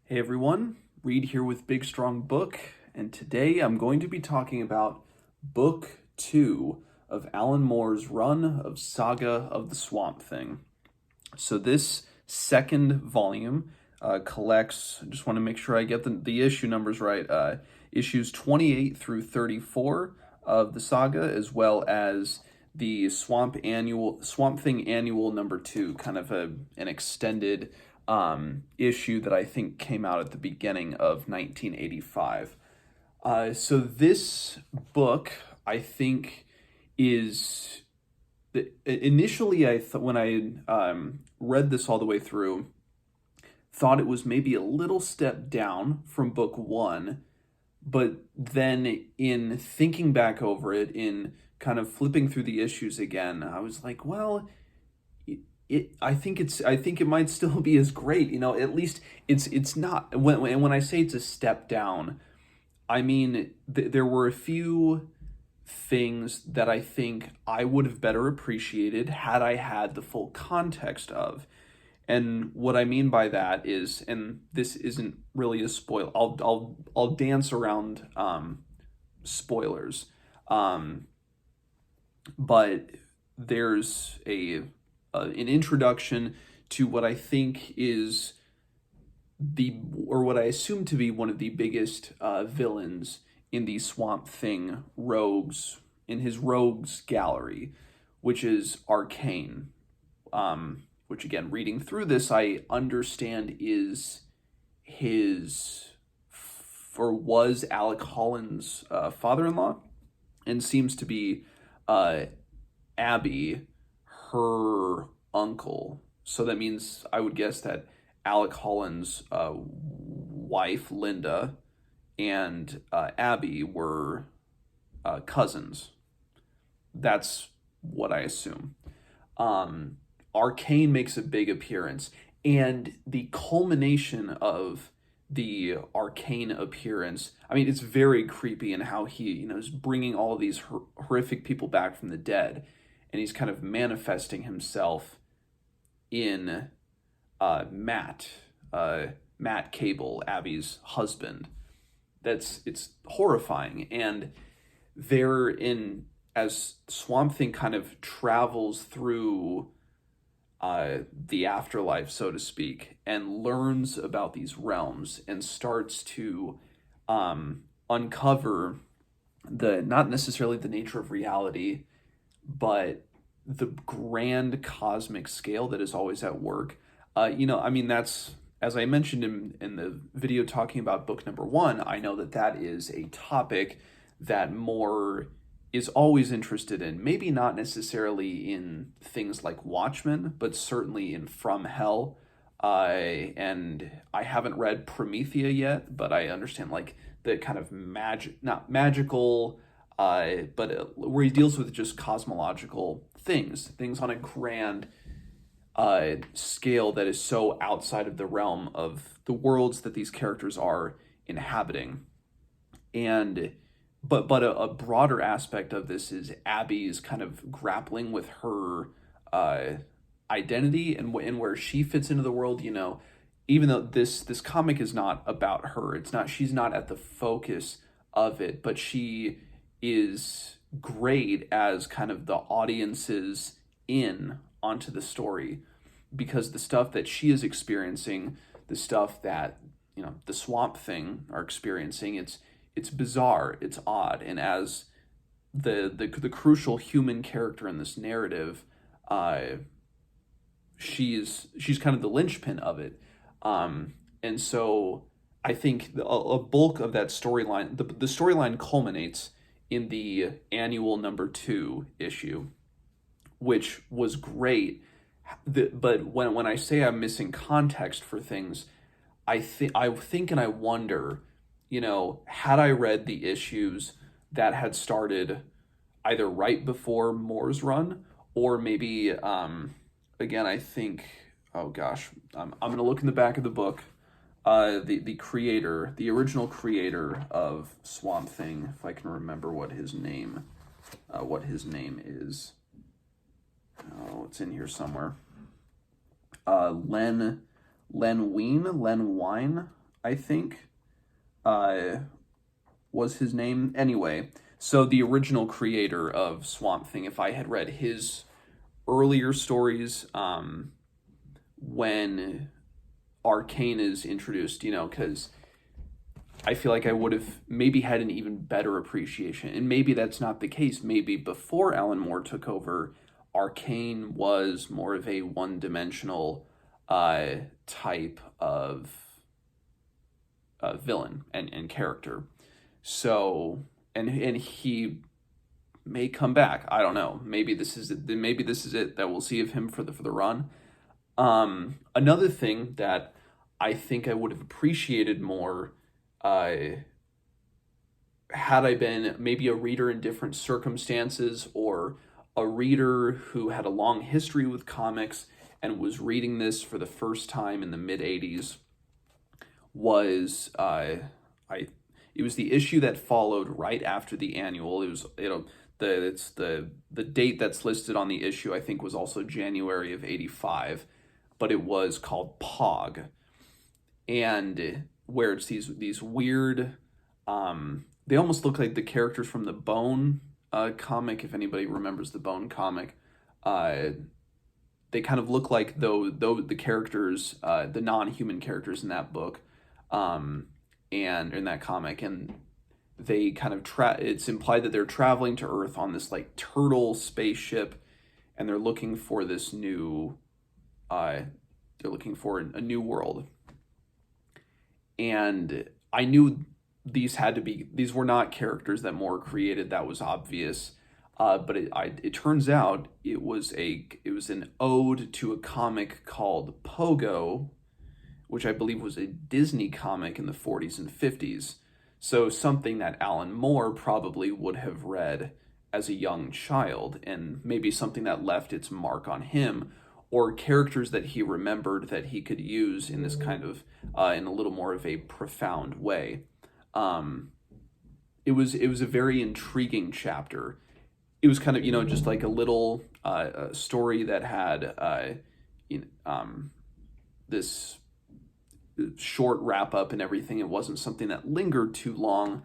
Hey everyone, Reed here with Big Strong Book, and today I'm going to be talking about Book 2 of Alan Moore's run of Saga of the Swamp Thing. So this second volume collects, I just want to make sure I get the issue numbers right, issues 28 through 34 of the saga, as well as the Swamp Thing Annual number 2, kind of an extended issue that I think came out at the beginning of 1985. So this book, I think, is initially when I read this all the way through, thought it was maybe a little step down from book one, but then in thinking back over it, in kind of flipping through the issues again, I was like, well, I think it might still be as great. At least it's not. When I say it's a step down, I mean there were a few things that I think I would have better appreciated had I had the full context of. And what I mean by that is, and this isn't really a spoil. I'll dance around spoilers, um, but there's an introduction to what I think is what I assume to be one of the biggest villains in the Swamp Thing in his rogues gallery, which is Arcane. Which again, reading through this, I understand is his or was Alec Holland's father-in-law, and seems to be Abby, her uncle. So that means I would guess that Alec Holland's wife, Linda, and Abby were cousins. That's what I assume. Arcane makes a big appearance, and the culmination of the Arcane appearance, I mean, it's very creepy in how he, is bringing all of these horrific people back from the dead, and he's kind of manifesting himself in Matt, Matt Cable, Abby's husband. It's horrifying, and they're in as Swamp Thing kind of travels through the afterlife, so to speak, and learns about these realms and starts to uncover the not necessarily the nature of reality, but the grand cosmic scale that is always at work. I mean, that's, as I mentioned in the video talking about book number one, I know that is a topic that Moore is always interested in. Maybe not necessarily in things like Watchmen, but certainly in From Hell. And I haven't read Promethea yet, but I understand like the kind of not magical, but where he deals with just cosmological things on a grand scale that is so outside of the realm of the worlds that these characters are inhabiting. And but a broader aspect of this is Abby's kind of grappling with her identity and where she fits into the world. Even though this comic is not about her, she's not at the focus of it, but she is great as kind of the audience's in onto the story, because the stuff that she is experiencing, the stuff that the Swamp Thing are experiencing, it's bizarre, it's odd, and as the crucial human character in this narrative, she's kind of the linchpin of it, and so I think a bulk of that storyline, the storyline culminates in the annual number 2 issue, which was great. But when I say I'm missing context for things, I think and I wonder, had I read the issues that had started either right before Moore's run, or maybe again, I think, oh gosh, I'm gonna look in the back of the book. The original creator of Swamp Thing, if I can remember what his name is. Oh, it's in here somewhere. Len Wein, I think, uh, was his name. Anyway, so the original creator of Swamp Thing, if I had read his earlier stories, when Arcane is introduced, because I feel like I would have maybe had an even better appreciation. And maybe that's not the case. Maybe before Alan Moore took over, Arcane was more of a one-dimensional type of villain and character. So, and he may come back. I don't know. Maybe this is it. Maybe this is it that we'll see of him for the run. Another thing that I think I would have appreciated more, had I been maybe a reader in different circumstances, or a reader who had a long history with comics and was reading this for the first time in the mid '80s, was it was the issue that followed right after the annual. It was the date that's listed on the issue, I think, was also January of '85, but it was called Pog, and where it's these weird, they almost look like the characters from the Bone comic. If anybody remembers the Bone comic, they kind of look like though the characters, the non-human characters in that book, and in that comic, and they kind of it's implied that they're traveling to Earth on this like turtle spaceship, and they're looking for this new, they're looking for a new world. And I knew these were not characters that Moore created. That was obvious. But it turns out it was an ode to a comic called Pogo, which I believe was a Disney comic in the 40s and 50s. So something that Alan Moore probably would have read as a young child, and maybe something that left its mark on him, or characters that he remembered that he could use in this kind of, in a little more of a profound way. It was a very intriguing chapter. It was kind of, just like a little story that had this short wrap up and everything. It wasn't something that lingered too long,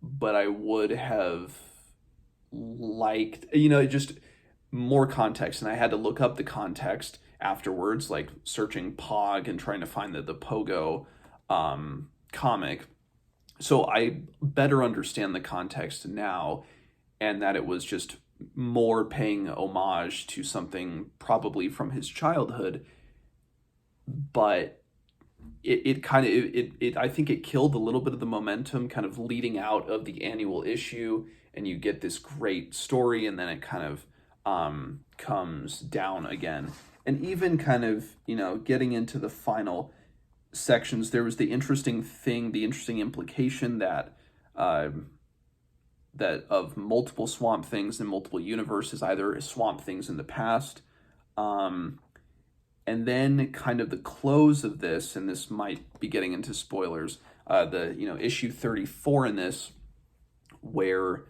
but I would have liked, just more context. And I had to look up the context afterwards, like searching Pog and trying to find the Pogo comic. So I better understand the context now, and that it was just more paying homage to something probably from his childhood. But it kind of, I think it killed a little bit of the momentum kind of leading out of the annual issue, and you get this great story, and then it kind of comes down again. And even kind of, getting into the final sections, there was the interesting implication that that of multiple Swamp Things in multiple universes, either Swamp Things in the past, and then kind of the close of this, and this might be getting into spoilers, the issue 34 in this, where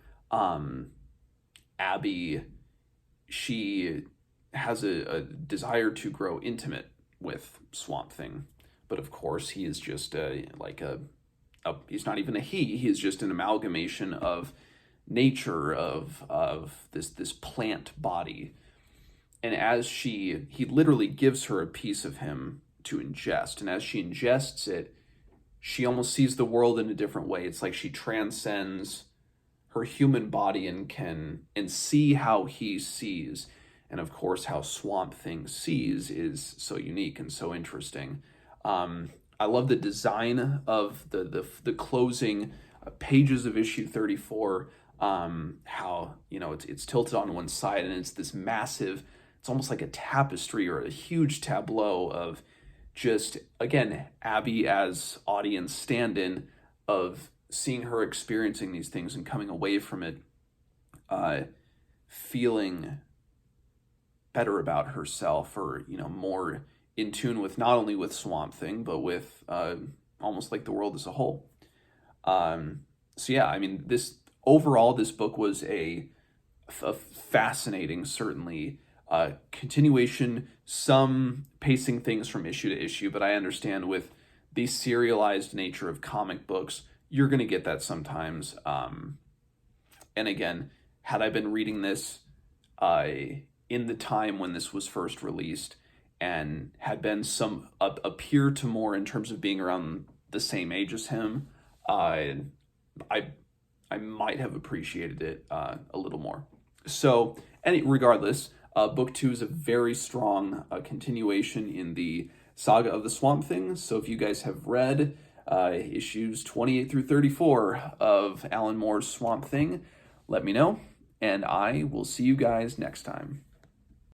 Abby, she has a desire to grow intimate with Swamp Thing, but of course he is just he's not even a he is just an amalgamation of nature, of this plant body. And as he literally gives her a piece of him to ingest, and as she ingests it, she almost sees the world in a different way. It's like she transcends her human body and can see how he sees. And of course, how Swamp Thing sees is so unique and so interesting. I love the design of the closing pages of issue 34. How it's tilted on one side, and it's this massive. It's almost like a tapestry or a huge tableau of just, again, Abby as audience stand-in, of seeing her experiencing these things and coming away from it feeling better about herself, or more in tune with not only with Swamp Thing, but with almost like the world as a whole. So yeah, I mean, this book was a fascinating, certainly, continuation, some pacing things from issue to issue, but I understand with the serialized nature of comic books, you're going to get that sometimes. And again, had I been reading this in the time when this was first released and had been appear to more in terms of being around the same age as him, I might have appreciated it a little more. So, regardless, book 2 is a very strong continuation in the Saga of the Swamp Thing. So if you guys have read issues 28 through 34 of Alan Moore's Swamp Thing, let me know, and I will see you guys next time.